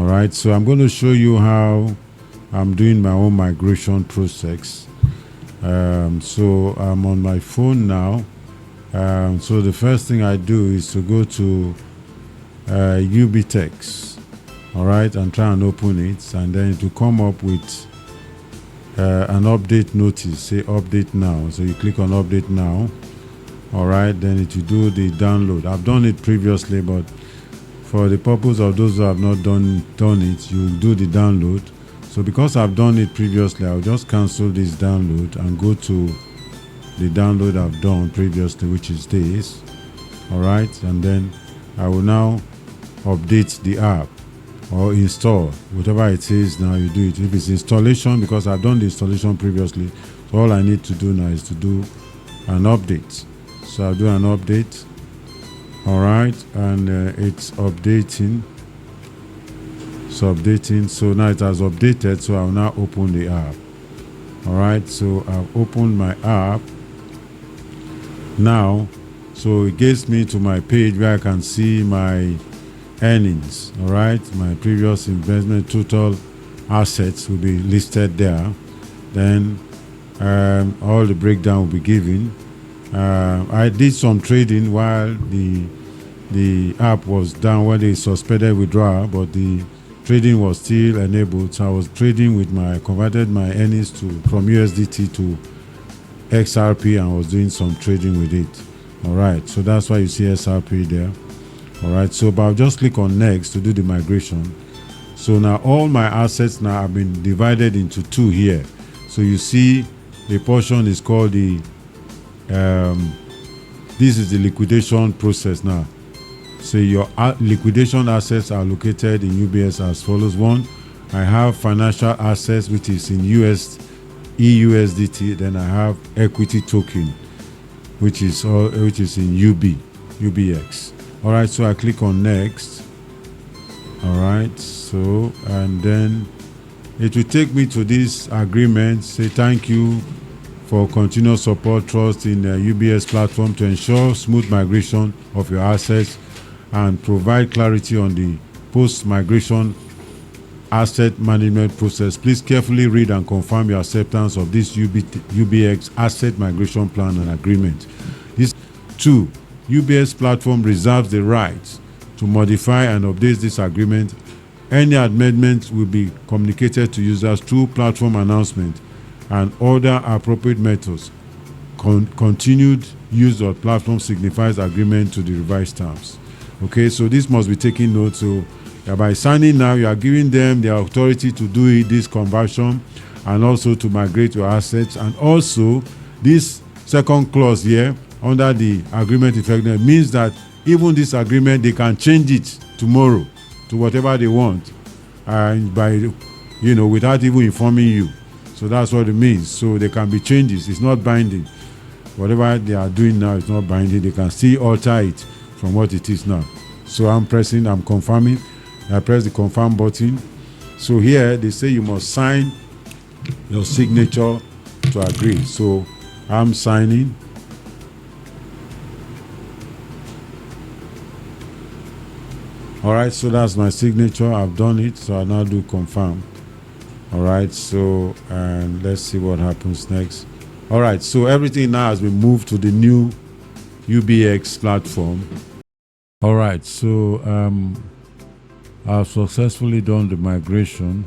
right, so I'm going to show you how I'm doing my own migration process. So I'm on my phone now. So the first thing I do is to go to UbitEx, all right, and try and open it, and then it will come up with an update notice, say update now. So you click on update now, all right, then it will do the download. I've done it previously, but for the purpose of those who have not done it, you do the download. So because I've done it previously, I'll just cancel this download and go to the download I've done previously, which is this, all right, and then I will now update the app or install whatever it is. Now you do it. If it's installation, because I've done the installation previously, so all I need to do now is to do an update. So I'll do an update, all right, and it's updating. So so now it has updated, so I'll now open the app. All right, so I've opened my app now, so it gets me to my page where I can see my earnings. All right, my previous investment total assets will be listed there. Then all the breakdown will be given. I did some trading while the app was down, when they suspended withdrawal, but the trading was still enabled. So I was trading with converted my earnings from USDT to XRP, and was doing some trading with it. All right, so that's why you see XRP there. All right, so but I'll just click on next to do the migration. So now all my assets now have been divided into two here. So you see the portion is called the this is the liquidation process now. So your liquidation assets are located in UBX as follows. One, I have financial assets, which is in EUSDT. Then I have equity token, which is in UBX. All right, so I click on next. All right, so and then it will take me to this agreement. Say thank you for continuous support, trust in the UBX platform to ensure smooth migration of your assets and provide clarity on the post-migration asset management process. Please carefully read and confirm your acceptance of this UBX asset migration plan and agreement. This 2. UBX platform reserves the right to modify and update this agreement. Any amendments will be communicated to users through platform announcement and other appropriate methods. Continued use of platform signifies agreement to the revised terms. Okay, so this must be taken note. So by signing now, you are giving them the authority to do this conversion and also to migrate your assets. And also this second clause here under the agreement effectiveness means that even this agreement, they can change it tomorrow to whatever they want, and by without even informing you. So that's what it means. So there can be changes. It's not binding. Whatever they are doing now is not binding. They can still alter it from what it is now. So I'm confirming. I press the confirm button. So here they say you must sign your signature to agree. So I'm signing. All right, so that's my signature. I've done it. So I now do confirm. All right, so and let's see what happens next. All right, so everything now has been moved to the new UBX platform. All right, so I've successfully done the migration.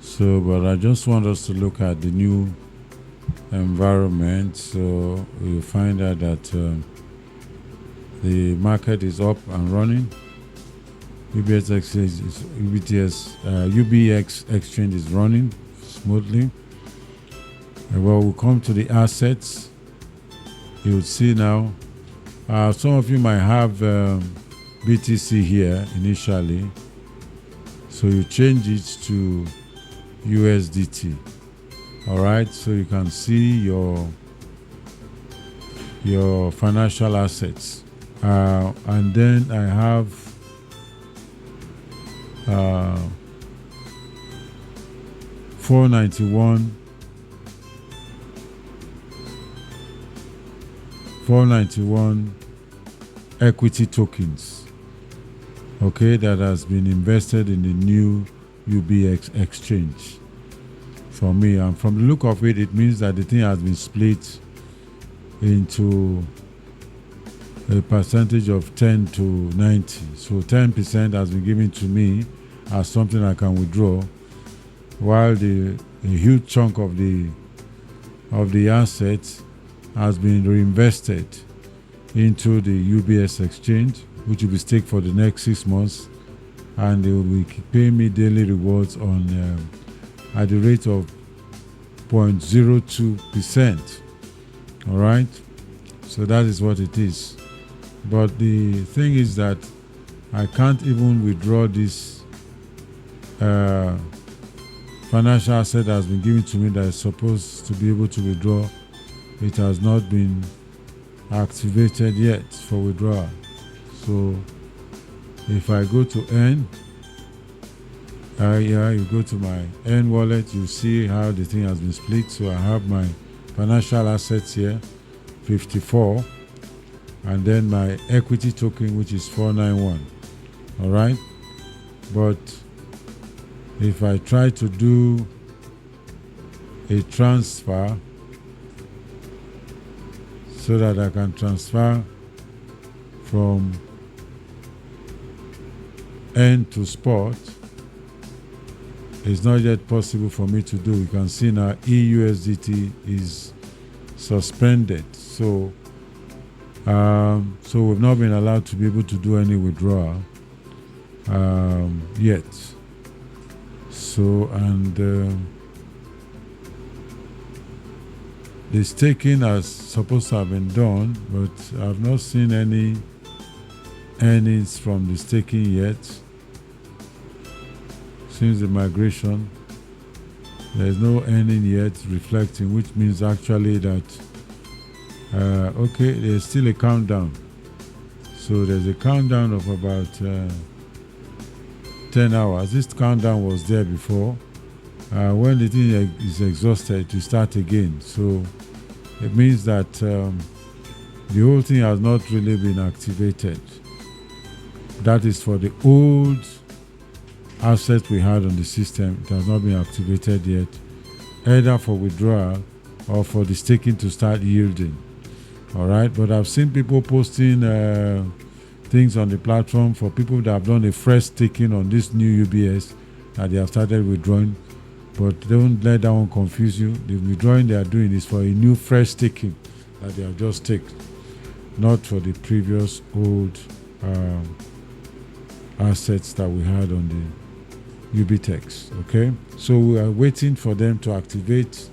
So, but I just want us to look at the new environment. So you'll find out that the market is up and running. UBX exchange is running smoothly. Well, we'll come to the assets. You'll see now. Some of you might have BTC here initially, so you change it to USDT. All right, so you can see your financial assets, and then I have 491 equity tokens. okay, that has been invested in the new UBX exchange for me. And from the look of it, it means that the thing has been split into a percentage of 10 to 90. So 10% has been given to me as something I can withdraw, while a huge chunk of the assets has been reinvested into the UBS exchange, which will be staked for the next 6 months, and they will be paying me daily rewards on at the rate of 0.02%. All right, so that is what it is. But the thing is that I can't even withdraw this financial asset that has been given to me that is supposed to be able to withdraw. It has not been activated yet for withdrawal. So if I go to N, you go to my N wallet, you see how the thing has been split. So I have my financial assets here, 54, and then my equity token, which is 491. All right, but if I try to do a transfer so that I can transfer from N to spot, it's not yet possible for me to do. You can see now EUSDT is suspended. So we've not been allowed to be able to do any withdrawal yet. So, and the staking is supposed to have been done, but I've not seen any earnings from the staking yet. Since the migration, there's no earning yet reflecting, which means actually that okay, there's still a countdown. So there's a countdown of about 10 hours. This countdown was there before. When the thing is exhausted, to start again. So it means that the whole thing has not really been activated. That is for the old assets we had on the system. It has not been activated yet, either for withdrawal or for the staking to start yielding. All right, but I've seen people posting things on the platform for people that have done a fresh staking on this new UBS that they have started withdrawing. But don't let that one confuse you. The withdrawing they are doing is for a new fresh staking that they have just taken, not for the previous old assets that we had on the UbitEx. Okay, so we are waiting for them to activate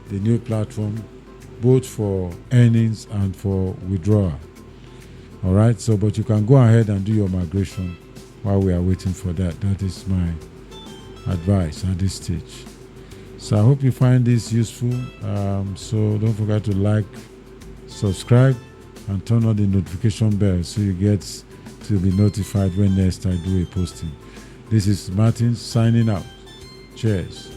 the new platform, both for earnings and for withdrawal. All right, so but you can go ahead and do your migration while we are waiting for that. That is my advice at this stage. So I hope you find this useful. So don't forget to like, subscribe, and turn on the notification bell so you get to be notified when next I do a posting. This is Martin signing out. Cheers.